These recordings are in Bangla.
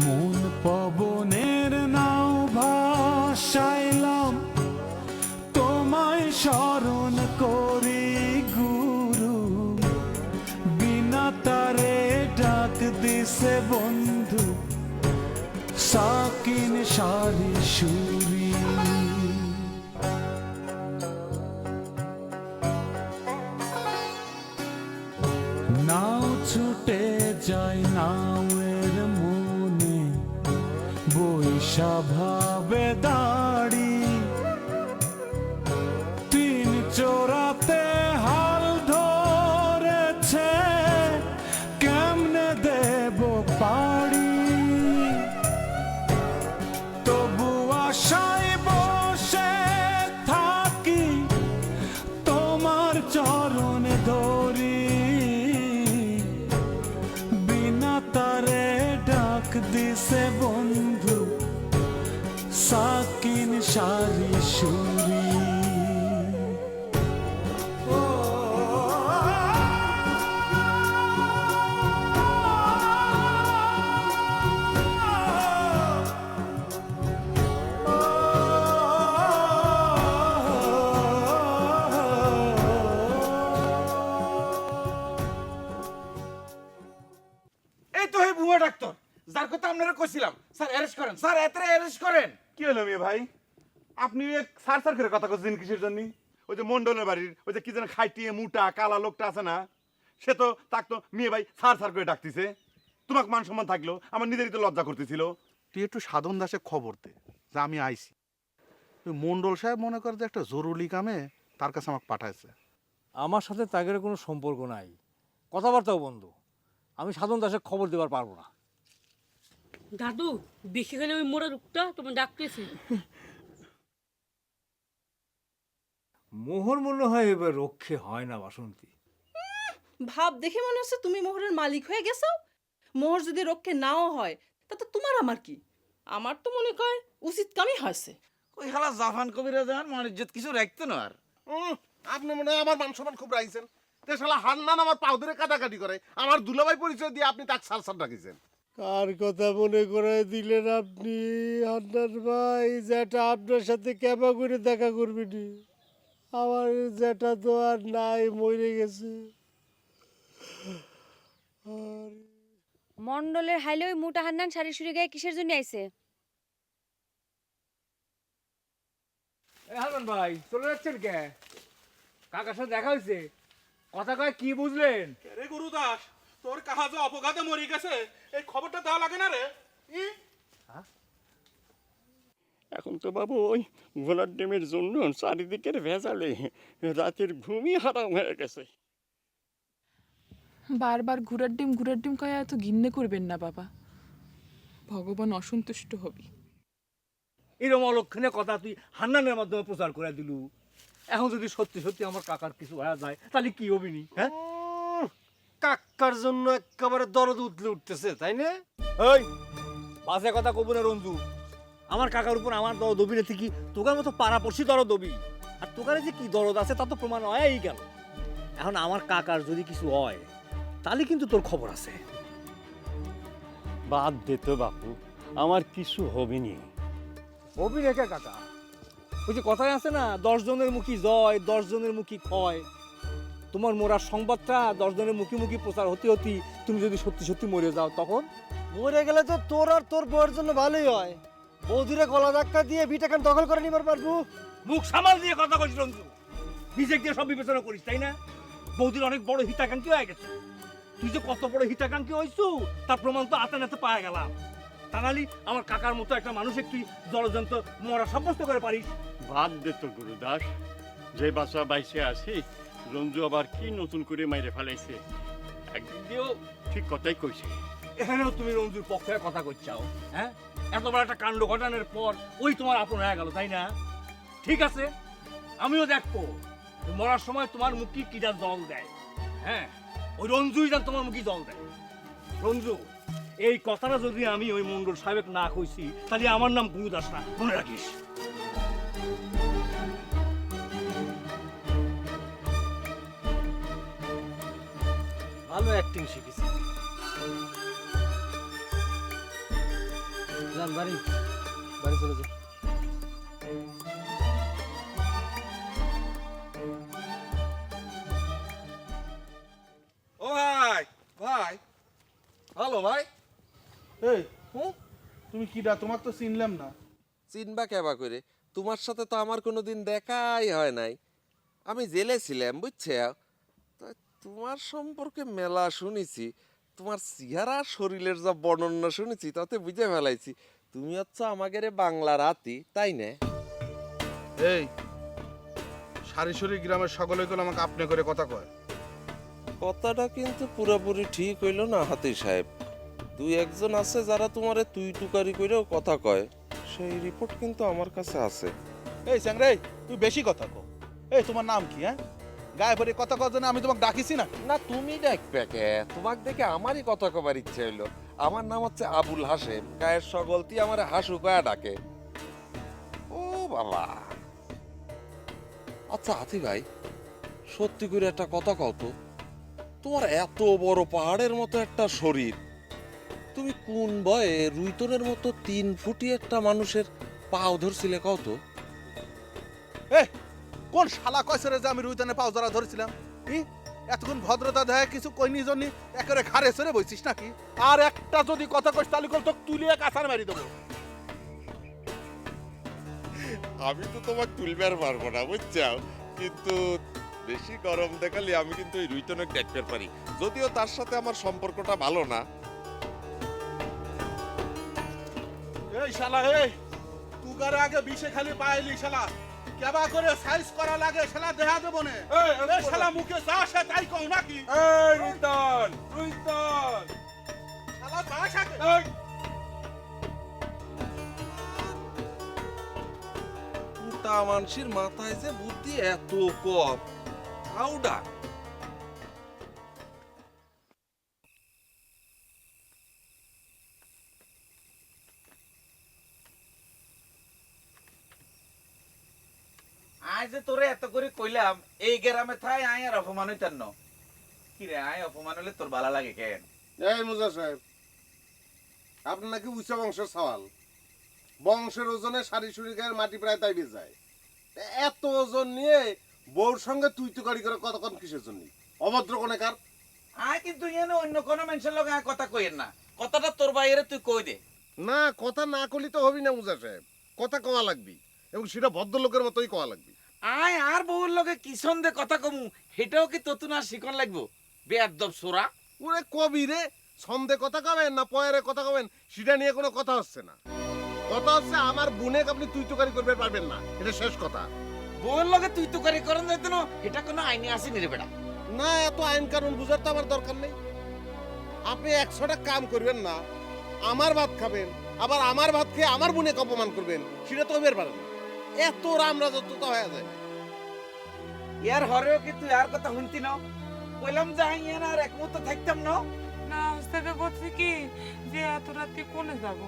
মন পবনের নাও ভাসাইলাম, তোমায় স্মরণ করি গুরু। বিনা তারে ডাক দিছে বন্ধু, সাকিন সারি সুরি। নাও ছুটে যায় নাওয়ের মনে, বৈশা ভাবে দাড়ি। তিন চোরাতে হাল ধরেছে, কেমনে দেব পাড়ি। তবু আশায় বসে থাকি, তোমার চরণে ধরি। বিনা তারে ডাক দিছে বন্ধু, সাকিন সারি সুরি। এই তো হে ভুয়া ডাক্তার, যার কথা আপনারা কইছিলাম। স্যার অ্যারেস্ট করেন, স্যার এতরে অ্যারেস্ট করেন। কি হলো মেয়ে ভাই, আপনি সার সার করে কথা করছেন কিসের জন্য? ওই যে মন্ডলের বাড়ির ওই যে কি যেন খাইটিয়ে মোটা কালা লোকটা আছে না, সে তো তাক তো মেয়ে ভাই সার সার করে ডাকতেছে। তোমাকে মান সম্মান থাকলো, আমার নিজেরই তো লজ্জা করতেছিল। তুই একটু সাধন দাসে খবর দে যে আমি আইছি। ওই মন্ডল সাহেব মনে করে যে একটা জরুরি কামে তার কাছে আমাকে পাঠাইছে। আমার সাথে তাদের কোনো সম্পর্ক নাই, কথাবার্তাও বন্ধ। আমি সাধন দাসের খবর দেবার পারবো না। দাদু বেশি গেলে ওই মোড়া রূপটা তোমার ডাকতেছে। মোহর মনে হয় এবার রক্ষে হয় না বাসন্তী। ভাব দেখে মনে হচ্ছে তুমি মোহরের মালিক হয়ে গেছো। মোহর যদি রক্ষে নাও হয় তাতে তোমার আমার কি? আমার তো মনে হয় উচিত কামই হয়েছে। ওই হালা জাফান কবিরা যান মান ইজ্জত কিছু রাখতো না আর। আপনি মনে হয় আমার মান সম্মান খুব রাখছেন। তে শালা হান্নান আমার পাও ধরে কাটাকাটি করে, আমার দুলাভাই পরিচয় দিয়ে আপনি তাকে সার সার ডাকিছেন। কার কথা মনে করে দিলেন আপনি হান্নান ভাই? যেটা আপনার সাথে কেবা করে দেখা করবেনি, আমার যেটা তো আর নাই, মরে গেছে। মন্ডলের হাইলে ওই মোটা হান্নান শাড়ি সুরে গায়ে কিসের জন্য আইছে? হারমান ভাই চলে যাচ্ছেন কে? কাকার সাথে দেখা হয়েছে, কথা কয় কি বুঝলেন? রে গুরুদাস, তোর কাহা যে অপঘাতে মরে গেছে এই খবরটা দেওয়া লাগে না রে? এখন তো বাবু ওই ঘোলার ডিমের জন্য চারিদিকের ভেজালে রাতের ঘুমই হারাম হয়ে গেছে। বারবার ঘোড়ার ডিম কয়া এত ঘিন্নে করবেন না বাবা, ভগবান অসন্তুষ্ট হবি। এরকম অলক্ষণে কথা তুই হান্নানের মাধ্যমে প্রচার করে দিলু। এখন যদি সত্যি সত্যি আমার কাকার কিছু হয়ে যায় তাহলে কি হবিনি? হ্যাঁ, কাকার জন্য একেবারে দরদ উঠলে উঠতেছে, তাই না? ওই বাসে কথা কব না রঞ্জু। আমার কাকার উপর আমার দরদ দবি না, ঠিকই তোকার মতো পাড়াপড়শি দরদ দবি। আর তোকারে যে কি দরদ আছে তা তো প্রমাণ হয়েই গেল। এখন আমার কাকার যদি কিছু হয় তাহলে কিন্তু তোর খবর আছে। বাদ দে তো বাপু, আমার কিছু হবেনি। হবি রেখে কাকা, ওই যে কথায় আছে না, 10 জনের মুখী জয় 10 জনের মুখী ক্ষয়। তোমার মরার সংবাদটা 10 জনের মুখী মুখী প্রচার হতে হতে তুমি যদি সত্যি সত্যি মরে যাও তখন? মরে গেলে তো তোর আর তোর বউয়ের জন্য ভালোই হয়। বৌদিরে গলা ধাক্কা দিয়ে বিটাখান দখল করে নিবার পারবো। মুখ সামাল দিয়ে কথা কইস রঞ্জু, নিজেকে দিয়ে সব বিবেচনা করিস, তাই না? বৌদির অনেক বড় হিতাকাঙ্ক্ষী হয়ে গেছে। তুই যে কত বড় হিতাকাঙ্ক্ষী হইছু তার প্রমাণ তো আতে নাতে পাওয়া গেলাম। তাহলে আমার কাকার মতো একটা মানুষের তুই জলজন্ত মরা সাব্যস্ত করে পারিস? বাদ দে তো গুরুদাস, যে বাচ্চা বাইসে আছি রঞ্জু আবার কি নতুন করে মাইরে ফেলাইছে। একদিক দিয়েও ঠিক কথাই কইছে। এখানেও তুমি রঞ্জুর পক্ষে কথা কইছাও? হ্যাঁ, এত বড় একটা কাণ্ড ঘটানোর পর ওই তোমার আপন হয়ে গেল, তাই না? ঠিক আছে, আমিও দেখবো মরার সময় তোমার মুখে কিটা জল দেয়। হ্যাঁ, ওই রঞ্জুই যেন তোমার মুখে জল দেয়। রঞ্জু, এই কথাটা যদি আমি ওই মন্ডল সাহেব না কইছি তাহলে আমার নাম গুরুদাস না, মনে রাখিস। ভালো অ্যাক্টিং শিখেছি। যান বাড়ি বাড়ি চলে যান। ও ভাই ভাই হ্যালো ভাই। এই তুমি কিডা? তোমাকে তো চিনলাম না। চিনবা কেবা করে? তোমার সাথে তো আমার কোনোদিন দেখাই হয় নাই। আমি জেলে ছিলাম বুঝছে। তা তোমার সম্পর্কে মেলা শুনেছি, তোমার চেহারা শরীরের যা বর্ণনা শুনেছি তাতে বুঝে ফেলাইছি তুমি হচ্ছে আমাদের বাংলার হাতি, তাই না? এই সারিসরি গ্রামের সকলে গুলো আমাকে আপনি করে কথা কয়। কথাটা কিন্তু পুরোপুরি ঠিক হইল না হাতি সাহেব। দুই একজন আছে যারা তোমারে তুই টুকারি করেও কথা কয়, সেই রিপোর্ট কিন্তু আমার কাছে আছে। এই স্যাংরে, তুই বেশি কথা কো। এই তোমার নাম কি? হ্যাঁ, গায়ে ভরে কথা কওয়ার জন্য আমি তোমাকে ডাকিছি না। না তুমি দেখবে কে? তোমাকে দেখে আমারই কথা কবার ইচ্ছে হইলো। আমার নাম হচ্ছে আবুল হাসেম, গায়ের সকলতি আমার হাসু কয়া ডাকে। ও বাবা, আচ্ছা হাতি ভাই, সত্যি করে একটা কথা কও তো, তোমার এত বড় পাহাড়ের মতো একটা শরীর, তুমি কোন বয়ে রুইতনের মতো 3 ফুটি একটা মানুষের পাও ধরছিলে কও তো? কোন শালা কইছে রে যে আমি রুইতানে পাও ধরা ধরেছিলাম? এতক্ষণ ভদ্রতা দেয় কিছু কইনি জন্য একেবারে ঘাড়ে চড়ে বইছিস নাকি? আর একটা যদি কথা কইস তাহলে তো তুলিয়ে কাছার মারি দেবো। আমি তো তোমাকে তুলবার পারবো না বুঝছো, কিন্তু বেশি গরম দেখালে আমি কিন্তু ওই রুইতনক দেখতে পারি, যদিও তার সাথে আমার সম্পর্কটা ভালো না। এই শালা, এই তুগার আগে বিষে খালি পাইলি শালা, কেবা করে সাইজ করা লাগে শালা দেখা দেবো না। এই শালা মুখে যা আসে তাই কও নাকি? এই রুইতন রুইতন শালা যা আসে এই তা মানুষের মাথায় যে বুদ্ধি এত কম, আউডা। আয় যে তোরে এত করে কইলাম এই গ্রামে থাই আয় আর অপমান হইতার ন। কি রে আয় অপমান হলে তোর ভালো লাগে কেন? এই মুজা সাহেব, আপনার নাকি উচ্চ বংশের সওয়াল। বংশের ওজনে সারি সুরি গায়ের মাটি প্রায় তাই বেয়ে যায়। এত ওজন নিয়ে বউর সঙ্গে তুই তুকারি করে কতক্ষণ কিসের জন্য? অভদ্র কোনে কার? আয় কিন্তু এনে অন্য কোনো মানুষের লগে আয় কথা কইেন না, কথাটা তোর বাইরে তুই কই দে। না, কথা না কলি তো হবি না মুজা সাহেব, কথা কওয়া লাগবি, এবং সেটা ভদ্রলোকের মতোই কওয়া লাগবি। আয় আর বউর লগে কি সন্ধে কথা কমু, সেটাও কি তোতুন আর শিকন লাগবো? বেয়াদব সোরা। ওরে কবি রে, ছন্দে কথা কবেন না পয়ারে কথা কবেন সেটা নিয়ে কোনো কথা হচ্ছে না। কথা হচ্ছে আমার বোনে আপনি তুই তুকারি করতে পারবেন না, এটা শেষ কথা। বউর লগে তুই তুকারি করন যাইত না, এটা কোনো আইনে আসেনি রে বেটা। না, এত আইন কানুন বুঝার তো আমার দরকার নেই। আপনি 100টা কাম করবেন না, আমার ভাত খাবেন, আবার আমার ভাত খেয়ে আমার বোনে অপমান করবেন, সেটা তো হইবার পারে না। এত রামরাজত্বতা হয়ে যায়। ইয়ার হরেও কি তুই আর কথা শুনতি না? কইলাম যে আই এর আর একমত থাকতাম না। না ওস্তাদে বলছে কি যে এত রাতে কোনে যাব?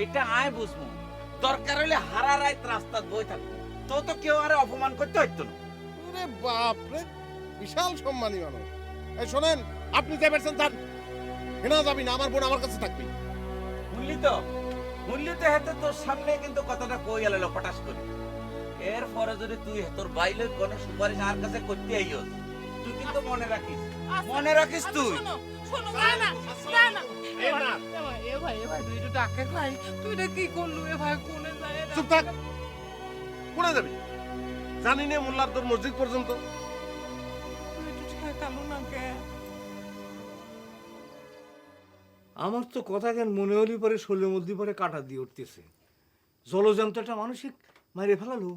এটা আয় বুঝমু, দরকার হইলে হারা রাত রাস্তাত বই থাকবো, তো কেউ আর অপমান করতে হইতো না। আরে বাপ রে, বিশাল সম্মানী মানুষ। এই শোনেন, আপনি যে বেরছেন যান, হেনা যাবি না, আমার বোন আমার কাছে থাকবি। শুনলি তো হেতে তোর সামনে কিন্তু কথাটা কই গেল পটাশ করি। এর পরে যদি তুই তোর বাইলে কোনো সুপারিশ আর কাছে করতে আইস, তুই কিন্তু মনে রাখিস, মনে রাখিস তুই। শোনো না না না না এ ভাই তুই একটু ডাকে ভাই, তুই এটা কি করলু? এ ভাই কোনে যায়? চুপ থাক, কোনে যাবি? জানি না মোল্লার তোর মসজিদ পর্যন্ত। তুই একটু ঠেকালো না কে? আমার তো কথা কেন মনে হলি পরে শরীরের মধ্যে পরে কাটা দিয়ে উঠতেছে। জলজন্ত একটা মানসিক মাইরে ফেলালো।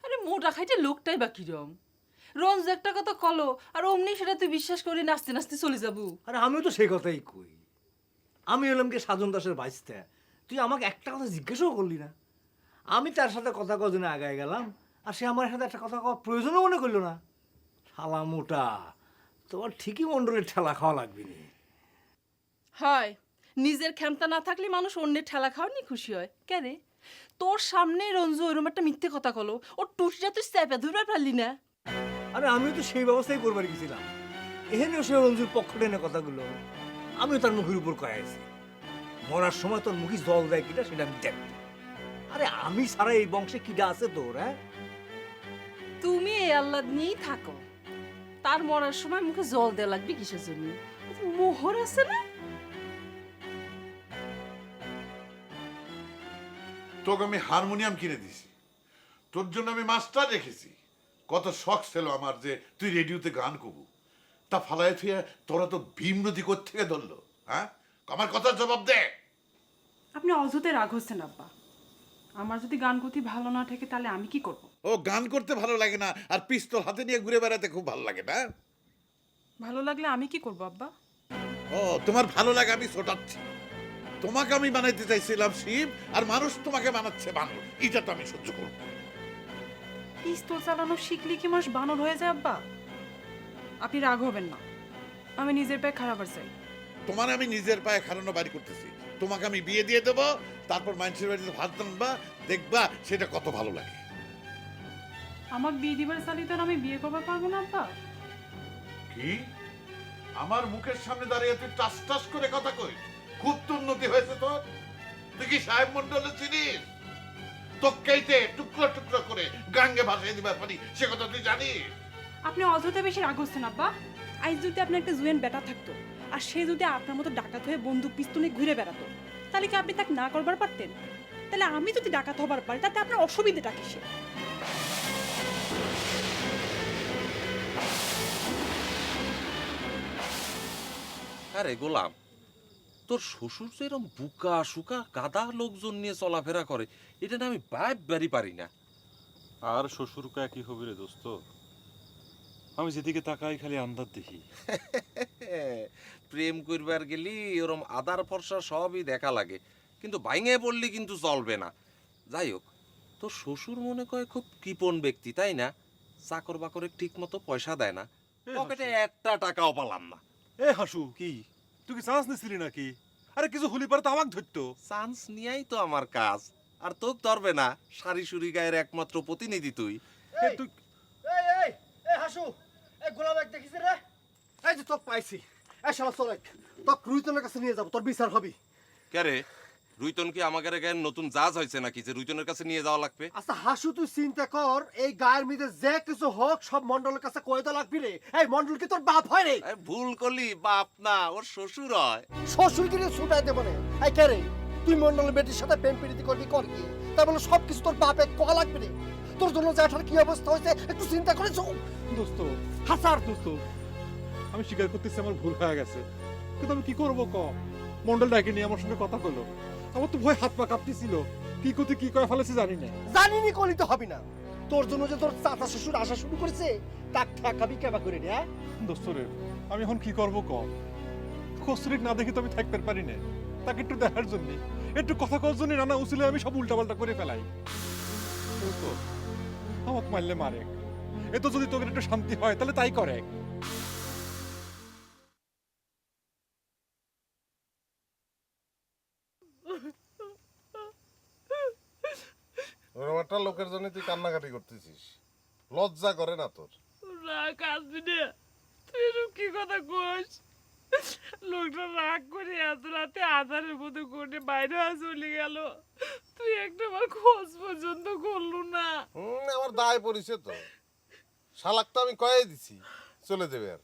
আরে মোটা খাইতে লোকটাই বাকি রম রঞ্জ একটা কথা কলো আর অমনি সেটা তুই বিশ্বাস করে নাচতে নাচতে চলে যাবো। আরে আমিও তো সেই কথাই কই। আমি হলাম কি সাজন দাসের বাইস্তা, তুই আমাকে একটা কথা জিজ্ঞাসাও করলি না। আমি তার সাথে কথা কজনে আগায় গেলাম, আর সে আমার সাথে একটা কথা কওয়ার প্রয়োজনও মনে করলো না। শালা মোটা, তোমার ঠিকই মন্ডলের ঠেলা খাওয়া লাগবে না। হয়, নিজের ক্ষমতা না থাকলে মানুষ অন্যের ঠেলা খাওয়া নিয়ে খুশি হয়। কেন তোর সামনে রঞ্জু ওইরকম একটা মিথ্যে কথা কলো, ওর টুটিটা তুই চেপে ধরবার পারলি না? আরে আমিও তো সেই ব্যবস্থাই করবার গেছিলাম। এখানেও সে রঞ্জুর পক্ষ টেনে কথাগুলো আমিও তার মুখের উপর কয়েছি। মরার সময় তোর মুখে জল দেয় কিনা সেটা আমি দেখব। আরে আমি সারা এই বংশে কিডা আছে তোর, হ্যাঁ? তুমি এই আল্লাহ নিয়েই থাকো, তার মরার সময় মুখে জল দেওয়া লাগবে কিসের জন্য? মোহর আছে না? তোকে আমি হারমোনিয়াম কিনে দিছি, তোর জন্য আমি মাস্টার রেখেছি। কত শখ ছিল আমার যে তুই রেডিওতে গান করবো, তা ফালায় থুয়ে তোরা তো ভীমরতি কোত্থেকে ধরলো, হ্যাঁ? আমার কথার জবাব দে। আপনি অযথা রাগ হচ্ছেন আব্বা। আমার যদি গান গতি ভালো না থাকে তাহলে আমি কি করব? ও গান করতে ভালো লাগে না, আর পিস্তল হাতে নিয়ে ঘুরে বেড়াতে খুব ভালো লাগে না? ভালো লাগলে আমি কি করব আব্বা? ও তোমার ভালো লাগে আমি ছোটাচ্ছি। তোমাকে আমি বানাইতে চাইছিলাম শিব, আর মানুষ তোমাকে বানাচ্ছে বানর। এটা তো আমি সহ্য করব। পিস্তল চালানো শিখলে কি মানুষ বানর হয়ে যায় আব্বা? আপনি রাগ হবেন না, আমি নিজের পায়ে খারাপ চাই। তোমার আমি নিজের পায়ে খাড়ানো বাড়ি করতেছি। তোমাকে আমি বিয়ে দিয়ে দেবো, তারপর মানুষের বাড়িতে ভাত রান্নবা, দেখবা সেটা কত ভালো লাগে। আমাকে বিয়ে দিবার চালিয়ে তো আর আমি বিয়ে করবার পারবো না আব্বা। কি আমার মুখের সামনে দাঁড়িয়ে তুই টাস টাস করে কথা কই? খুব তো উন্নতি হয়েছে তোর। তুই কি সাহেব মন্ডলে চিনিস? তোকেইতে টুকরো টুকরো করে গাঙ্গে ভাসিয়ে দিবার পারি, সে কথা তুই জানিস? আপনি অযথা বেশি রাগ হচ্ছেন আব্বা। আজ যদি আপনার একটা জুয়েন বেটা থাকতো, আর সে যদি আপনার মতো ডাকাত হয়ে বন্দুক পিস্তলে ঘুরে বেড়াতো, তাহলে কি আপনি তাকে না করবার পারতেন? তাহলে আমি যদি ডাকাত হবার পারি তাতে আপনার অসুবিধাটা কিসে? আরে গোলাম, তোর শ্বশুর যে এরকম বুকা সুকা গাদা লোকজন নিয়ে চলাফেরা করে, এটা না আমি বাড়ি পারি না। আর শ্বশুর কি হবে রে দোস্ত? আমি যেদিকে তাকাই খালি আন্দাজ দেখি। প্রেম করবার গেলি ওরম আদার ফর্সা সবই দেখা লাগে, কিন্তু ভাঙে পড়লি কিন্তু চলবে না। যাই হোক, তোর শ্বশুর মনে করে খুব কৃপণ ব্যক্তি, তাই না? চাকর বাকরে ঠিক মতো পয়সা দেয় না, পকেটে একটা টাকাও পালাম না। এ হাসু, কি তুই কি চান্স নিছিলি নাকি? আরে কিছু হলি পারে তো আমাকে ধরতো। চান্স নিয়াই তো আমার কাজ, আর তোক ধরবে না? সারি সুরি গায়ের একমাত্র প্রতিনিধি তুই। তুই হাসু, এই গোলাম এক দেখিস রে? এই যে তোকে পাইছি, এই শালা চলে তোকে রুইতনের কাছে নিয়ে যাবো, তোর বিচার হবি। কে রে? রুইতন কি আমাদের গায়ের নতুন জাজ হয়েছে নাকি যে রুইতনের কাছে নিয়ে যাওয়া লাগবে? আচ্ছা হাসু, তুই চিন্তা কর, এই গায়ের মধ্যে যে কিছু হোক সব মন্ডলের কাছে কয়ে তো লাগবি রে। এই মন্ডল কি তোর বাপ হয় রে? ভুল করলি, বাপ না, ওর শ্বশুর হয়। শ্বশুর কিনে ছুটাই দেবো না। এই কে রে? তুই মন্ডলের বেটির সাথে প্রেম প্রীতি করবি, কর কি? তাই বলে সব কিছু তোর বাপে কয়া লাগবে রে? তোর জন্য জ্যাঠার কি অবস্থা হয়েছে একটু চিন্তা করেছো? দোস্ত, হাসার দোস্ত, আমি স্বীকার করতেছি আমার ভুল হয়ে গেছে, কিন্তু আমি কি করবো ক? মন্ডল ডাকে নিয়ে আমার সঙ্গে কথা বলো, আমার তো ভয় হাত পা কাঁপতেছিল, কি করতে কি করে ফেলেছে জানি না। জানিনি কলি তো হবি না। তোর জন্য যে তোর চাচা শ্বশুর আসা শুরু করেছে, তাক ঠেকাবি কেবা করে রে? দোস্ত রে, আমি এখন কি করবো ক? কস্তুরিক না দেখি তো আমি থাকতে পারি না, তাকে একটু দেখার জন্য, একটু কথা কওয়ার জন্য নানা উচিলে আমি সব উল্টাপাল্টা করে ফেলাই। দোস্ত, আমাকে মারলে মারে, এ তো যদি তোকে একটু শান্তি হয় তাহলে তাই করে। ওরকম একটা লোকের জন্য তুই কান্নাকাটি করতেছিস, লজ্জা করে না তোর? রাগ আসবি না, তুই এরকম কি কথা কস? লোকটা রাগ করে এত রাতে আধারের মতো করে বাইরে চলে গেল, তুই একটা বার খোঁজ পর্যন্ত করলু না। আমার দায় পড়িছে তো। শালাক তো আমি কয়ে দিছি চলে দেবে, আর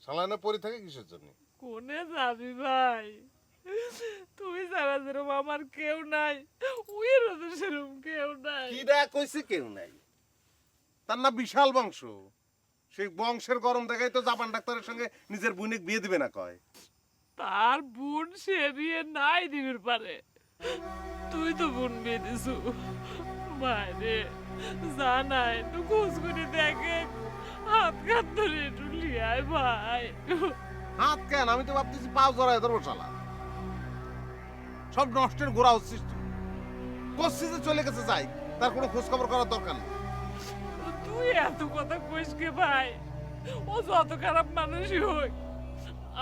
শালা না পড়ে থাকে কিসের জন্য? কোনে যাবি ভাই? তুই ছাড়া যেরকম আমার কেউ নাই, উইয়েরও তো সেরকম কেউ নাই। কি দেয়া কইছে কেউ নাই? তার না বিশাল বংশ, সেই বংশের গরম দেখাই তো জাপান ডাক্তারের সঙ্গে নিজের বোনের বিয়ে দিবে না কয়। তার বোন সে বিয়ে নাই দিবির পারে, তুই তো বোন বিয়ে দিছু। ভাই রে, জানাই তো খোঁজ করে দেখে, হাত কাত ধরে একটু লিয়ায় ভাই। হাত কেন? আমি তো ভাবতেছি পাও জড়ায় ধরবো শালা। সব নষ্টের গোড়া হচ্ছিস তুই। করছিস যে চলে গেছে, যাই, তার কোনো খোঁজ খবর করার দরকার নেই। তুই এত কথা কইস কে ভাই? ও যত খারাপ মানুষই হোক,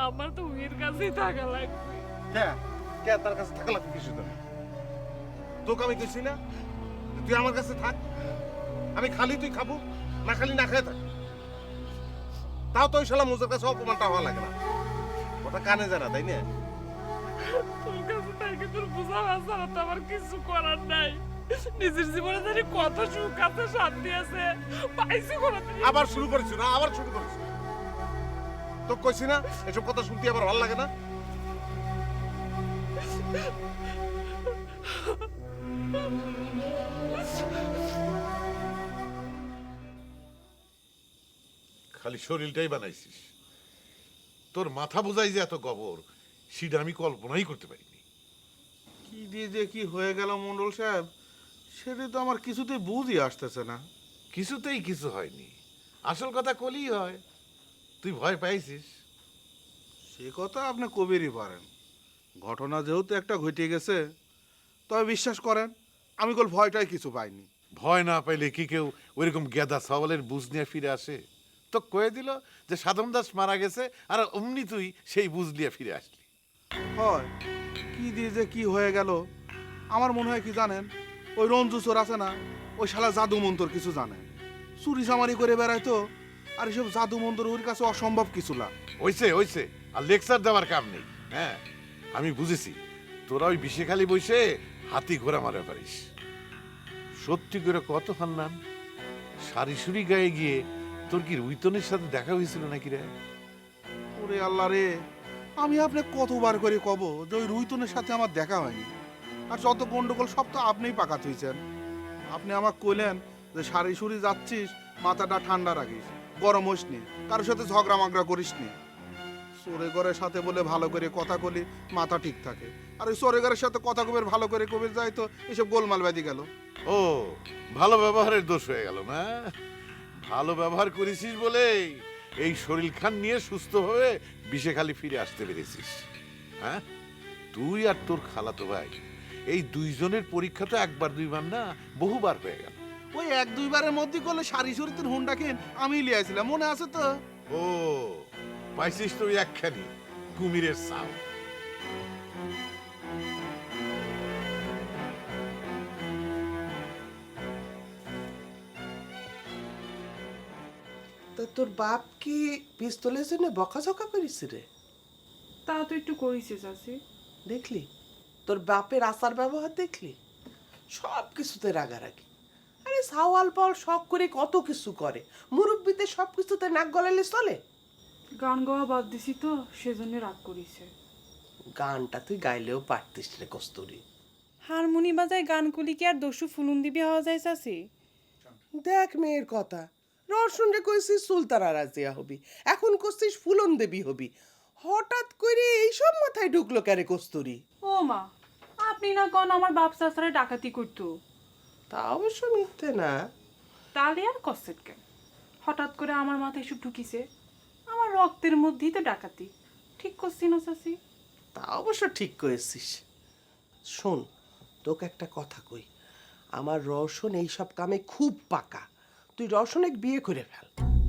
আমার তো উইয়ের কাছেই থাকা লাগবে। কে তার কাছে থাকা লাগবে কিছু তো? তোকে আমি কইছি না তুই আমার কাছে থাক, আমি খালি তুই খাবো, না খালি না খেয়ে থাক। তাও তো ওই শালা মুজের কাছে অপমানটা হওয়া লাগে না, ওটা কানে জানা, তাই না? তোর কাছে থেকে তোর বোঝা ছাড়া তো আমার কিছু করার নাই। নিজের জীবনে জানি কত সুখ আছে, শান্তি আছে, পাইছি কোনোদিন। আবার শুরু করেছি না, আবার শুরু করেছি। তো কইছি না এসব কথা শুনতে আবার ভালো লাগে না। খালি শরীরটাই বানাইছিস, তোর মাথা বোঝাই যে এত গবর সেটা আমি কল্পনাই করতে পারিনি। কি দিয়ে যে কি হয়ে গেল মন্ডল সাহেব, সেটা তো আমার কিছুতেই বুঝই আসতেছে না। কিছুতেই কিছু হয়নি, আসল কথা কলেই হয়। তুই ভয় পাইছিস? সে কথা আপনি কবিরই পারেন। ঘটনা যেহেতু একটা ঘটে গেছে, তবে বিশ্বাস করেন আমি কল ভয়টাই কিছু পাইনি। ভয় না পাইলে কি কেউ ওইরকম গেদা সওয়ালের বুঝ নিয়ে ফিরে আসে? তো কয়ে দিল যে সাধন দাস মারা গেছে, আর অমনি তুই সেই বুঝ নিয়ে ফিরে আসলি। হয় কি দিয়ে যে কি হয়ে গেল, আমার মনে হয় কি জানেন, ওই রঞ্জু চোর আছে না, ওই শালা জাদু মন্তর কিছু জানে, চুরি চামারি করে বেড়ায়। তো আর এসব জাদু মন্তর ওর কাছে অসম্ভব কিছু না। হইছে আর লেকচার দেওয়ার কাম নেই। হ্যাঁ, আমি বুঝেছি তোরা ওই বিষে খালি বসে হাতি ঘোড়া মারা পারিস। সত্যি করে কত হান্নান, সারি সুরি গায়ে গিয়ে তোর কি রুইতনের সাথে দেখা হয়েছিল নাকি রে? ওরে আল্লাহ রে, আমি আপনি কতবার করে কব যে ওই রুইতনের সাথে আমার দেখা হয়নি। আর যত গন্ডগোল সব তো আপনিই পাকা থইছেন। আপনি আমাকে কইলেন যে সারি সুরি যাচ্ছিস, মাথাটা ঠান্ডা রাখিস, গরম হোস নি, কারোর সাথে ঝগড়া মাগড়া করিস নি। চোরে ঘরের সাথে বলে ভালো করে কথা কলি মাথা ঠিক থাকে, আর ওই চোরে ঘরের সাথে কথা কবের ভালো করে কবির যায় তো এসব গোলমাল বেঁধে গেল। ও, ভালো ব্যবহারের দোষ হয়ে গেল না? ভালো ব্যবহার করেছিস বলে এই শরীর খান নিয়ে সুস্থ হয়ে বিষে খালি ফিরে আসতে পেরেছিস। হ্যাঁ, তুই আর তোর খালাতো ভাই এই দুইজনের পরীক্ষা তো একবার দুইবার না, বহুবার হয়ে গেল। ওই এক দুইবারের মধ্যে করলে সারি সুরিতের হুন্ডা কেন আমি লিয়াছিলাম, মনে আছে তো? ও, পাইছিস তুই একখানি কুমিরের সাও। তো তোর বাপ কি পিস্তলের জন্য বকাঝকা করিস রে? তা তো একটু করেছে চাচি। দেখলি তোর বাপের আচার ব্যবহার দেখলি, সব কিছুতে রাগারাগি। আরে সাওয়াল বল শখ করে কত কিছু করে, মুরব্বিতে সব কিছুতে নাক গলালে চলে? গান গাওয়া বাদ দিছি তো সেজন্য রাগ করিছে। গানটা তুই গাইলেও পারতিস রে কস্তুরি। হারমোনি বাজায় গান কলি কি আর দস্যু ফুলুন দিবি হওয়া যায় চাচি? দেখ মেয়ের কথা, রসুন রে কইছিস সুলতারা রাজিয়া হবি, এখন করছিস ফুলন দেবী হবি। হঠাৎ করে এইসব মাথায় ঢুকলো ক্যারে কস্তুরি? ও মা, আপনি না কন আমার বাপ চাচারে ডাকাতি করতো? তা অবশ্য মিথ্যে না। তাহলে আর কষ্টের কেন? হঠাৎ করে আমার মাথায় এসব ঢুকিছে, আমার রক্তের মধ্যেই তো ডাকাতি। ঠিক করছি না চাচি? তা অবশ্য ঠিক করেছিস। শোন, তোকে একটা কথা কই, আমার রওশন এইসব কামে খুব পাকা। তুই রওশনের বিয়ে করে ফেল,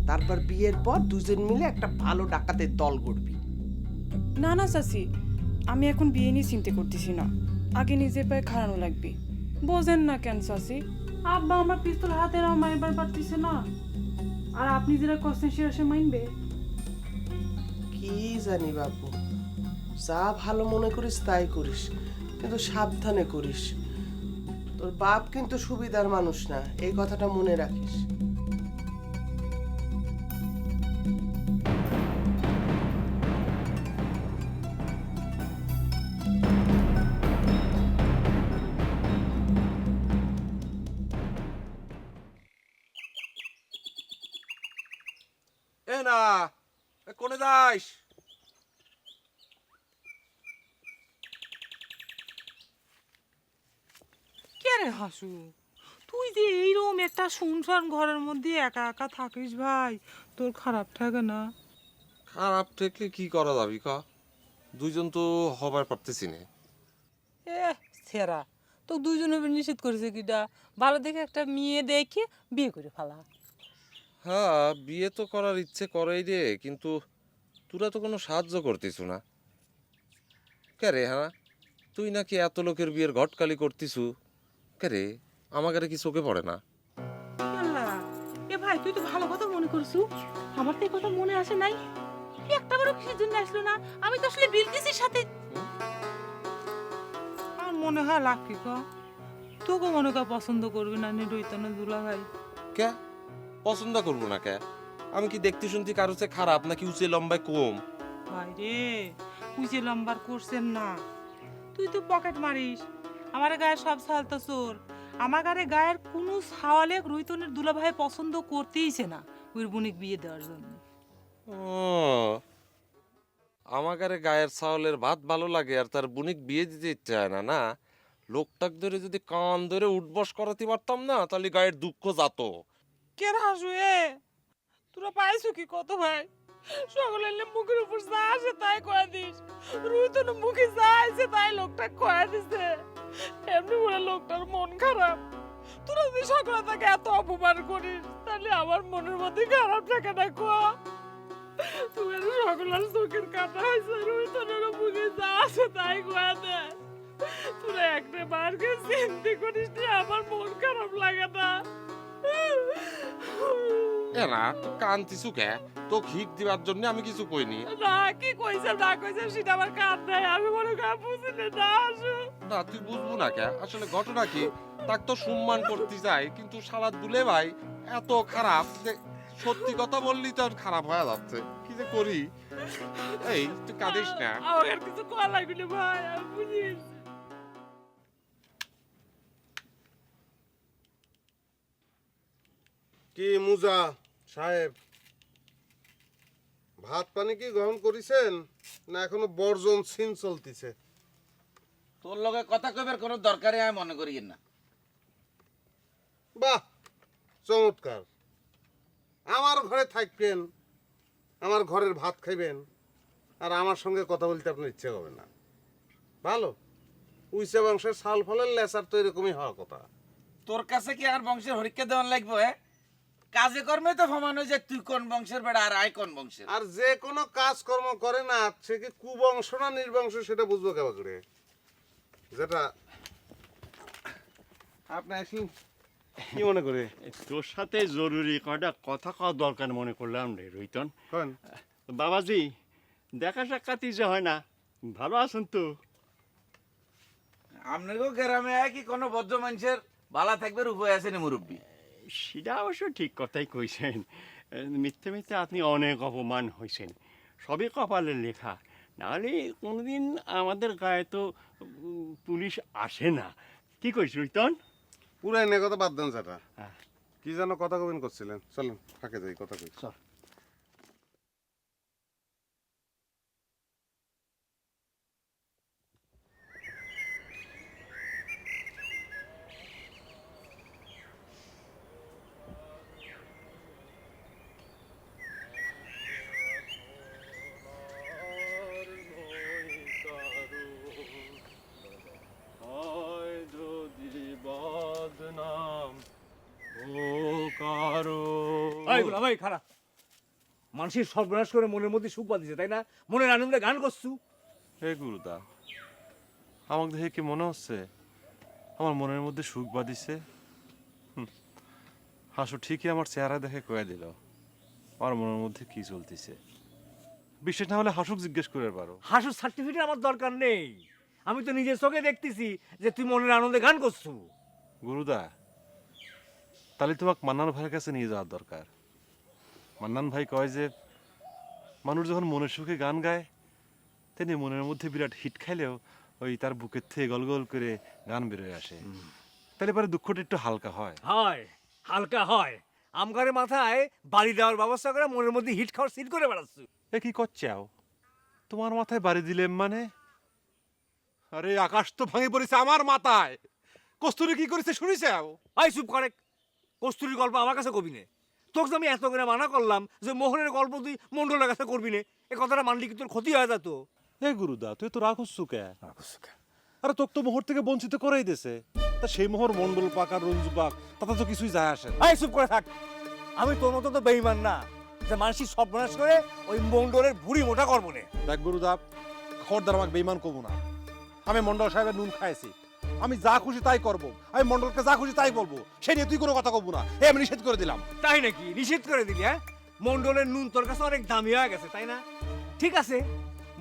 তারপর বিয়ের পর দুজন মিলে একটা ভালো ডাকাতের দল গড়বি। না না চাচি, আমি এখন বিয়ে নিয়ে চিন্তা করতেছি না, আগে নিজের পায়ে খাড়ানো লাগবে। বোঝেন না কেন চাচি, আব্বা আমার পিস্তল হাতে নাও মাইবার পারতেছে না, আর আপনি যেটা করছেন সেটা সে মাইনবে? কি জানি বাবু, যা ভালো মনে করিস তাই করিস, কিন্তু সাবধানে করিস। তোর বাপ কিন্তু সুবিধার মানুষ না, এই কথাটা মনে রাখিস। এ না, কোনে যাস? কে রে হাসু, তুই যে এইরকম একটা শুনশান ঘরের মধ্যে একা একা থাকিস ভাই, তোর খারাপ থাকে না? খারাপ ঠেকলে কি করা যাবি ক? দুইজন তো হবার পারতেছি না। এ সেরা, তো দুজনে নিষেধ করেছে কিটা? ভালো দেখে একটা মেয়ে দেখে বিয়ে করে ফেলা। হ্যাঁ, বিয়ে তো করার ইচ্ছে করেই রে, কিন্তু তোরা তো কোনো সাহায্য করতিস না। কে রে? হ্যাঁ, তুই নাকি এত লোকের বিয়ের ঘটকালি করতিছু, কে রে? আমাকে কি চোখে পড়ে না? এ ভাই, তুই তো ভালো কথা মনে করছু, আমার তো এই কথা মনে আসে নাই। একটা বারও কিসের জন্য আসলো না? আমি তো আসলে বিলকিসের সাথে মনে হয় লাকি ক তোকে মনে কর পছন্দ করবি না নি রইতনের দুলা ভাই কে পছন্দ করবো না কে? আমি কি দেখতে শুনতে কারো চেয়ে খারাপ নাকি উঁচে লম্বায় কম? ভাই রে উঁচে লম্বার করছেন না, তুই তো পকেট মারিস, আমার গায়ে সব ছাল তো চোর, আমার গায়ের কোনো ছাওয়ালে রইতনের দুলা ভাই পছন্দ করতেইছে না ওর বুনিক বিয়ে দেওয়ার জন্য। ও আমাকে গায়ের চাউলের ভাত ভালো লাগে আর তার বুনিক বিয়ে দিতে ইচ্ছে হয় না না? লোকটাক ধরে যদি কান ধরে উঠবস করাতে পারতাম না তাহলে গায়ের দুঃখ যাত। কে হাসু এ তোরা পাইছো কি কত ভাই? সকলের মুখের উপর যা আসে তাই কয়ে দিস, রুইতনের মুখে যা আসে তাই লোকটা কয়ে দিছে, এমনি বলে লোকটার মন খারাপ। তোরা যদি সকলে তাকে এত অপমান করিস তাহলে আমার মনের মধ্যে খারাপ থাকে না ক? তুমি সকলের চোখের কাটা হয়েছে, রুইতনের মুখে যা আসে তাই কয়ে দেয়, তোরা একটা বারকে চিন্তা করিস নি, আমার মন খারাপ লাগে না। এনা তুই কান্তিছু কে? তো হিট দিবার জন্য আমি কিছু কইনি। না কি কইছে না কইছে সেটা আমার কান নাই, আমি মনে করি বুঝিনি না আসো। না তুই বুঝবো না কে? আসলে ঘটনা কি, তাক তো সম্মান করতে যাই কিন্তু শালা দুলে ভাই এত খারাপ যে সত্যি কথা বললি তো আর খারাপ হয়ে যাচ্ছে, কি যে করি। এই তুই কাঁদিস না। আমার আর কিছু করা লাগবে না ভাই, আমি বুঝি গেছি। কি মুজা সাহেব, ভাত পানি কি গ্রহণ করেছেন না এখনো বর্জন সিন চলতিছে? তোর লগে কথা কইবার কোনো দরকারই আমি মনে করি না। বাহ চমৎকার, আমার ঘরে থাকবেন, আমার ঘরের ভাত খাইবেন আর আমার সঙ্গে কথা বলতে আপনার ইচ্ছে হবে না। ভালো, উইসা বংশের সাল ফলের লেসার তো এরকমই হওয়ার কথা। তোর কাছে কি আর বংশের হরিকে দেওয়ান লাগবে? কাজে কর্মে তো প্রমাণ হয় যে তুই কোন বংশের বেড়া আর আই কোন বংশের। আর যে কোনো কাজকর্ম করে না সে কি কুবংশ না নির্বংশ সেটা বুঝবো কেমন করে? যেটা আপনি আসলেন কি মনে করে? তোর সাথে জরুরি কয়টা কথা কওয়া দরকার মনে করলাম রে রইতন। কোন বাবাজি, দেখা সাক্ষাৎ যে হয় না, ভালো আছেন তো? আপনাকেও গ্রামে কি কোনো ভদ্র মানুষের ভালো থাকবে উপায় আছে নি মুরব্বী? সেটা অবশ্য ঠিক কথাই কইছেন। মিথ্যে মিথ্যে আপনি অনেক অপমান হয়েছেন, সবই কপালের লেখা, নাহলে কোনোদিন আমাদের গায়ে তো পুলিশ আসে না। কি কইস রইতন? পুরো এনে কথা বাদ দেন যেটা হ্যাঁ। কি যেন কথা কবেন করছিলেন, চলেন ফাঁকে যাই কথা কই। চল। ভাই খারাপ মানুষের সর্বনাশ করে মনের মধ্যে সুখ বাঁধিছে তাই না? মনের আনন্দে গান করছু। হে গুরুদা, আমাকে দেখে কি মনে হচ্ছে আমার মনের মধ্যে সুখ বাঁধিছে? হাসু ঠিকই আমার চেহারা দেখে কয়ে দিল আমার মনের মধ্যে কি চলতেছে। বিশ্বাস না হলে হাসুক জিজ্ঞেস করে পারো। হাসুর সার্টিফিকেট আমার দরকার নেই, আমি তো নিজের চোখে দেখতেছি যে তুই মনের আনন্দে গান করছু। গুরুদা, তাহলে তোমাকে মান্নান ভাইয়ের কাছে নিয়ে যাওয়ার দরকার। মান্নান ভাই কয় যে মানুষ যখন মনের সুখে গান গায় তেমনি মনের মধ্যে বিরাট হিট খাইলেও ওই তার বুকের থেকে গল গল করে গান বেরোয় আসে, তাহলে পরে দুঃখটা একটু হালকা হয়। হয় হালকা হয়, আমগারে মাথায় বাড়ি দেওয়ার ব্যবস্থা করে মনের মধ্যে হিট খাওয়ার সিট করে বেড়াচ্ছু। এ কি করছাও? তোমার মাথায় বাড়ি দিলেম মানে? আরে আকাশ তো ভাঙে পড়েছে আমার মাথায়। কস্তুরি কি করেছে শুনিছাও? ভাই চুপ করে, কস্তুরীর গল্প আমার কাছে কবি নে। তোকে আমি এত করে মানা করলাম যে মোহনের গল্প তুই মন্ডলের কাছে করবি নে, এ কথাটা মানলি কি তোর ক্ষতি হয়ে যেত? এ গুরুদা, তুই তো রাগ হচ্ছু কে? আরে তোকে তো মোহর থেকে বঞ্চিত করেই দিছে, তা সেই মোহর মন্ডল পাক আর রঞ্জু পাক তাতে তো কিছুই যায় আসে না। ভাই চুপ করে থাক, আমি তোর মতো তো বেইমান না যে মানুষই সর্বনাশ করে ওই মন্ডলের ভুড়ি মোটা করবো নে। দেখ গুরুদা, খবরদার আমাকে বেইমান করবো না। আমি মন্ডল সাহেবের নুন খাইছি, আমি যা খুশি তাই করব, আমি মন্ডলকে যা খুশি তাই বলবো, সেই নিয়ে তুই কোনো কথা কব না, আমি নিষেধ করে দিলাম। তাই নাকি? নিষেধ করে দিলি? হ্যাঁ, মন্ডলের নুন তোর কাছে অনেক দামি হয়ে গেছে তাই না? ঠিক আছে,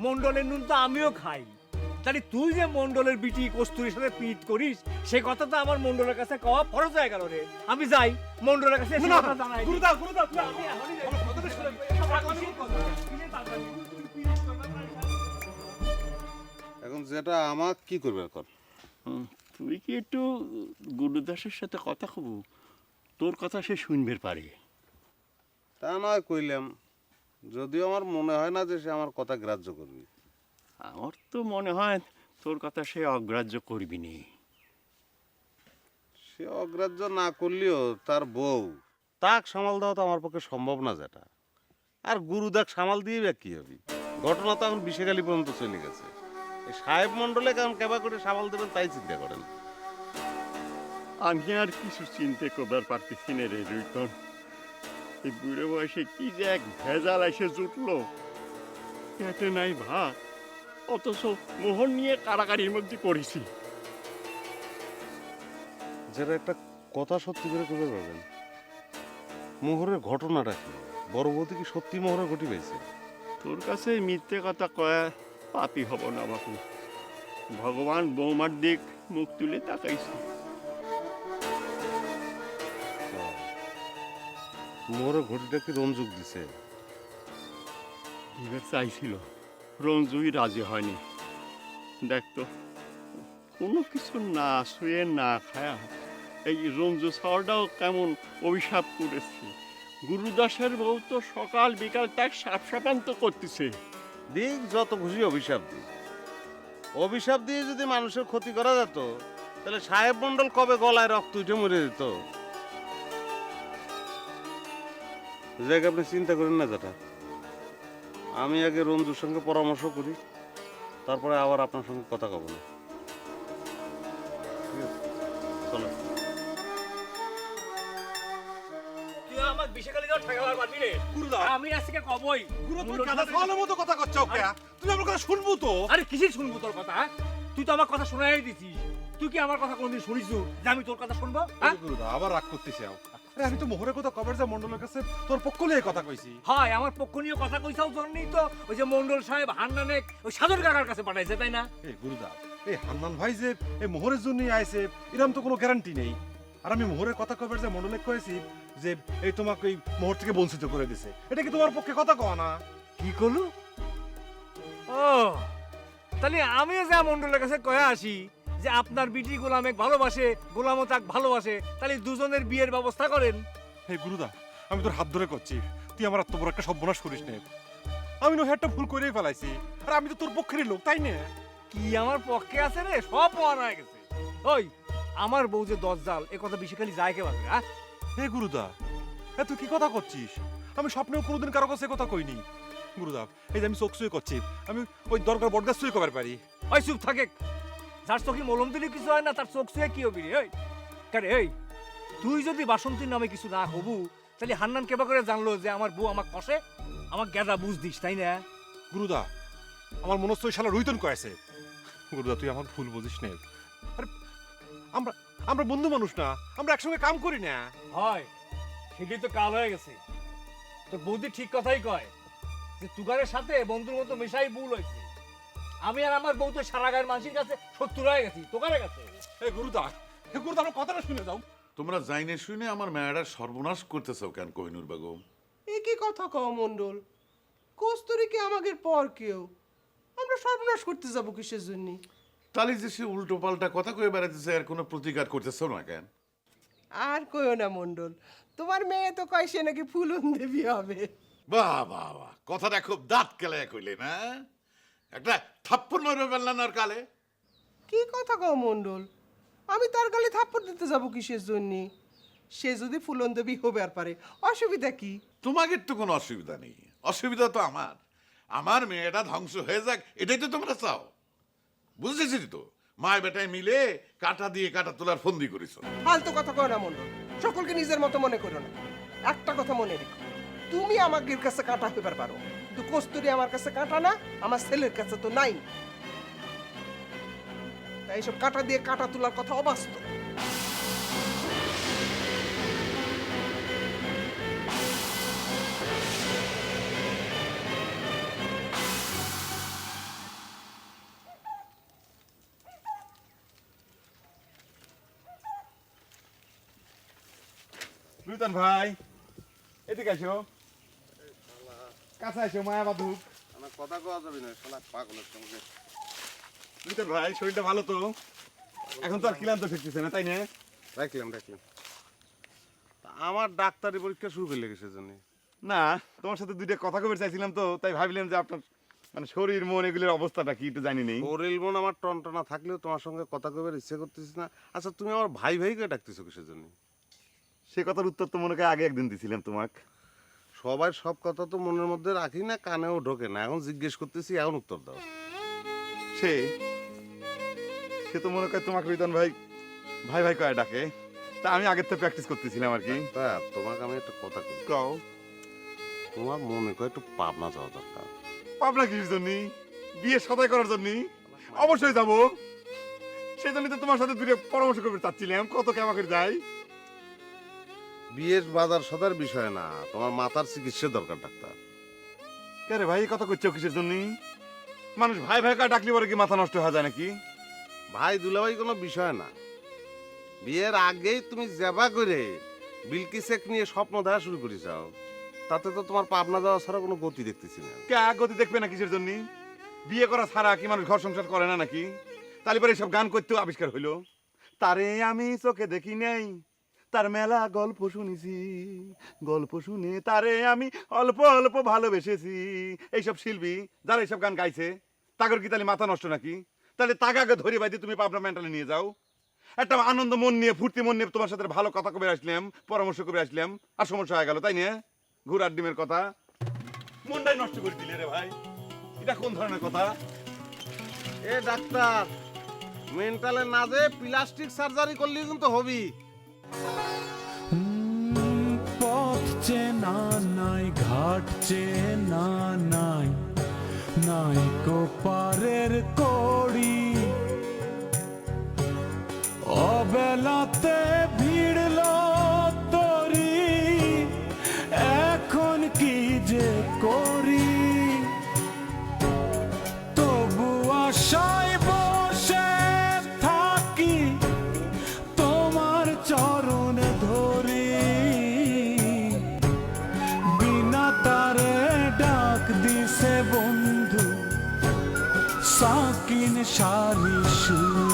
মন্ডলের নুন তো আমিও খাই, তাহলে তুই যে মন্ডলের বিটি কস্তুরীর সাথে পিট করিস সে কথা তো আমার মন্ডলের কাছে কওয়া ফরজ হয়ে গেল রে। আমি যাই মন্ডলের কাছে এসে কথা জানাই। গুরুদা গুরুদা তুই আমি এখনই যাই। আমার কথাটা শুনে এখন যেটা আমার কি করবে কর? তুই কি একটু গুরুদাসের সাথে কথা কব, তোর কথা সে শুনবে পারে। তা নয় কইলাম, যদিও আমার মনে হয় না যে সে আমার কথা গ্রাহ্য করবে। আমার তো মনে হয় তোর কথা সে অগ্রাহ্য করবি নি। সে অগ্রাহ্য না করলেও তার বউ তাক সামাল দেওয়া তো আমার পক্ষে সম্ভব না যেটা। আর গুরুদাক সামাল দিয়ে বা কি হবে? ঘটনা তো এখন বিশেখালী পর্যন্ত চলে গেছে। এই সাহেব মন্ডলে কেমন কেবা করে সামাল দেবেন তাই চিন্তা করেন। আমি আর কিছু চিন্তা করবার পারতেছি না রে রুইতন। এই বুড়ো বয়সে কি যে এক ভেজাল এসে জুটলো, পেটে নাই ভাত, অথচ মোহন নিয়ে কারাগারির মধ্যে পড়েছি। যেটা একটা কথা সত্যি করে করতে পারবেন, মোহরের ঘটনাটা কি? বড় বৌদি কি সত্যি মোহরের ঘটি পেয়েছে? তোর কাছে মিথ্যে কথা কয়া পাপি হব না বাপু। ভগবান বৌমার দিক মুখ তুলে তাকাইছে। মোহরের ঘটিটা কি রঞ্জুক দিছে? এবার চাইছিল, রঞ্জুই রাজি হয়নি। দেখতো কোনো কিছু না শুয়ে না খায়া এই রঞ্জু ছাওয়াটাও কেমন অভিশাপ করেছে। গুরুদাসের বউ তো সকাল বিকাল তাক সাপ সাপান্ত করতেছে। দিক যত খুশি অভিশাপ দিক, অভিশাপ দিয়ে যদি মানুষের ক্ষতি করা যেত তাহলে সাহেব মন্ডল কবে গলায় রক্ত উঠে মরে যেত। জায়গা আপনি চিন্তা করেন না যেটা, আমি আগে রঞ্জুর সঙ্গে পরামর্শ করি, তারপরে আবার আপনার সঙ্গে কথা কব না। ঠিক আছে, চলো। তুই আমার বিশেখালী দাও ঠেকাবার পারবি রে। গুরুদা আমি আজকে কবই। গুরু তুমি গাধা ছাওয়ালের মতো কথা করছো কে? তুই আমার কথা শুনবো তো? আরে কিসের শুনবো তোর কথা? তুই তো আমার কথা শোনাই দিছিস। তুই কি আমার কথা কোনদিন শুনিস যে আমি তোর কথা শুনবো? হ্যাঁ? গুরুদা আবার রাগ করতেছে। আরে আমি তো মোহরের কথা কবার যা মন্ডলের কাছে তোর পক্ষ নিয়ে কথা কইছি। হয় আমার পক্ষ নিয়ে কথা কইছাও জন্যই তো ওই যে মন্ডল সাহেব হান্নানে ওই সাদর কাকার কাছে পাঠাইছে, তাই না? এই গুরুদা, এই হান্নান ভাই যে এই মোহরের জন্য আইছে এরকম তো কোনো গ্যারান্টি নেই। আর আমি মোহরের কথা কবার যা মন্ডলে কয়েছি যে এই তোমাকে এই মোহর থেকে বঞ্চিত করে দিছে, এটা কি তোমার পক্ষে কথা কওয়া না? কি করলু? ও তাহলে আমিও যা মন্ডলের কাছে কয়ে আসি যে আপনার বিটি গোলামেক ভালোবাসে, গোলামও তাক ভালোবাসে, তাহলে দুজনের বিয়ের ব্যবস্থা করেন। হে গুরুদা, আমি তোর হাত ধরে করছি, তুই আমার এত বড় একটা সর্বনাশ করিস নে। আমি নয় একটা ভুল করেই ফেলাইছি, আর আমি তো তোর পক্ষেরই লোক, তাই না? কি আমার পক্ষে আছে রে? সব পাওয়া হয়ে গেছে। ওই আমার বউ যে দজ্জাল, এ কথা বিশেখালী যায় কে ভাবে? হ্যাঁ হে গুরুদা, হ্যাঁ তুই কি কথা করছিস? আমি স্বপ্নেও কোনোদিন কারো কাছে কথা কইনি। গুরুদা, এই যে আমি চোখ শুয়ে করছি, আমি ওই দরকার বটগাছ শুয়ে কবার পারি। ওই চুপ থাকে। যার চোখে মলম দিলে কিছু হয় না, তার চোখ শুয়ে কি হবি রে? এই তুই যদি বাসন্তীর নামে কিছু না হবু, তাহলে হান্নান কেবা করে জানলো যে আমার বউ আমাকে কষে? আমার গেদা বুঝ দিস, তাই না? গুরুদা, আমার মনে হচ্ছে ওই শালা রুইতন কয়েছে। গুরুদা তুই আমার ভুল বুঝিস নে। আরে আমরা আমরা বন্ধু মানুষ না, আমরা একসঙ্গে কাম করি না? হয় সেটাই তো কাল হয়ে গেছে। তোর বৌদি ঠিক কথাই কয় যে তুগারের সাথে বন্ধুর মতো মেশাই ভুল হয়েছে। আমি আর আমার বউ তো সারা গায়ের মানুষের কাছে শত্রু হয়ে গেছি, তোকারের কাছে। হে গুরুদা, আমার কথাটা শুনে যাও। তোমরা জাইনে শুনে আমার মেয়েটার সর্বনাশ করতেছো কেন কোহিনুর বেগম? এ কি কথা কও মন্ডল? কস্তুরী কি আমাদের পর কেউ? আমরা সর্বনাশ করতে যাব কিসের জন্য? তাহলে যে সে উল্টো পাল্টা কথা কয়ে বেড়াইতেছে, আর কোনো প্রতিকার করতেছো না কেন? আর কইও না মন্ডল, তোমার মেয়ে তো কয় সে নাকি ফুলন দেবী হবে। বাহ বাহ বাহ, কথাটা খুব দাঁত কেলায় কইলে না? একটা থাপ্পড় মারবে পারলেন আর কালে? কি কথা কও মন্ডল? আমি তার গালে থাপ্পড় দিতে যাব কিসের জন্য? সে যদি ফুলন দেবী হবে আর পারে, অসুবিধা কি? তোমাদের তো কোনো অসুবিধা নেই, অসুবিধা তো আমার। আমার মেয়েটা ধ্বংস হয়ে যাক, এটাই তো তোমরা চাও। বুঝেছি তো, মায় বেটায় মিলে কাটা দিয়ে কাটা তোলার ফন্দি করেছ। ফালতু কথা কও না মন্ডল, সকলকে নিজের মতো মনে করো না। একটা কথা মনে রেখো, তুমি আমাদের কাছে কাটা হইবার পারো, কিন্তু কস্তুরী আমার কাছে কাটা না, আমার ছেলের কাছে তো নাই। তাই এইসব কাটা দিয়ে কাটা তোলার কথা অবাস্তব। রুতন ভাই এদিকে আসো, কাছে আসো, মায়া বাদুক। আমার কথা কওয়া যাবে না, শালা পাগলের সঙ্গে। রুতন ভাই শরীরটা ভালো তো? এখন তো আর ক্লান্ত ফিরতেছে না, তাই না? রাখলাম। তা আমার ডাক্তারি পরীক্ষা শুরু করে লেগেছে জন্য। না, তোমার সাথে দুইটা কথা কবে চাইছিলাম তো, তাই ভাবলাম যে আপনার মানে শরীর মন এগুলোর অবস্থাটা কি একটু জানি নেই। শরীর মন আমার টনটনা থাকলেও তোমার সঙ্গে কথা কবে ইচ্ছে করতেছি না। আচ্ছা তুমি আমার ভাই ভাইকে ডাকতেছো কিসের জন্য? সে কথার উত্তর তো মনে হয় আগে একদিন দিছিলাম তোমাকে। সবাই সব কথা তো মনের মধ্যে রাখি না, কানেও ঢোকে না। এখন জিজ্ঞেস করতেছি, এখন উত্তর দাও। সে সে তো মনে করে তোমাকে রুতন ভাই ভাই ভাই কয়ে ডাকে, তা আমি আগের থেকে প্র্যাকটিস করতেছিলাম আর কি। তা তোমাকে আমি একটা কথা কই, কও। তোমার মনে করে একটু পাবনা যাওয়া দরকার। পাবনা কিসের জন্য? বিয়ে সদাই করার জন্য? অবশ্যই যাবো। সেই জন্য তো তোমার সাথে দূরে পরামর্শ করতে চাচ্ছিলাম, কত কেমন করে যাই। বিয়ের বাজার সদার বিষয় না, তোমার মাথার চিকিৎসার দরকার ডাক্তার। কে রে ভাই, এই কথা করছো কিসের জন্য? মানুষ ভাই ভাই কা ডাকলে পরে কি মাথা নষ্ট হয়ে যায় নাকি? ভাই দুলাভাই কোনো বিষয় না। বিয়ের আগেই তুমি জেবা করে বিলকিসেক নিয়ে স্বপ্ন দেখা শুরু করে যাও, তাতে তো তোমার পাবনা যাওয়া ছাড়া কোনো গতি দেখতেছি না। কে গতি দেখবে না কিসের জন্য? বিয়ে করা ছাড়া কি মানুষ ঘর সংসার করে না নাকি? তাহলে পরে সব গান করতেও আবিষ্কার হইলো। তারে আমি চোখে দেখি নাই, তার মেলা গল্প শুনেছি, গল্প শুনে তারে আমি অল্প অল্প ভালোবেসেছি। এইসব শিল্পী যারা এইসব গান গাইছে, তাগর কি তাহলে মাথা নষ্ট নাকি? তাহলে তাকে ধরে বাইতে তুমি পাবনা মেন্টালে নিয়ে যাও। একটা আনন্দ মন নিয়ে, ফুর্তি মন নিয়ে তোমার সাথে ভালো কথা কবে আসলাম, পরামর্শ করে আসলাম, আর সমস্যা হয়ে গেল, তাই না? ঘুরার ডিমের কথা মনটাই নষ্ট করে দিলে রে ভাই, এটা কোন ধরনের কথা? এ ডাক্তার, মেন্টালে না যে প্লাস্টিক সার্জারি করলে কিন্তু হবি। পথ চেনা নাই, ঘাট চেনা নাই, নাই কোপারের কড়ি, অবেলাতে ভিড়ল তরি, এখন কি যে করি, তবু আশায় বসে থাকি, তোমার চরণ ধরি, বিনা তারে ডাক দিছে বন্ধু, সাকিন সারি সুর।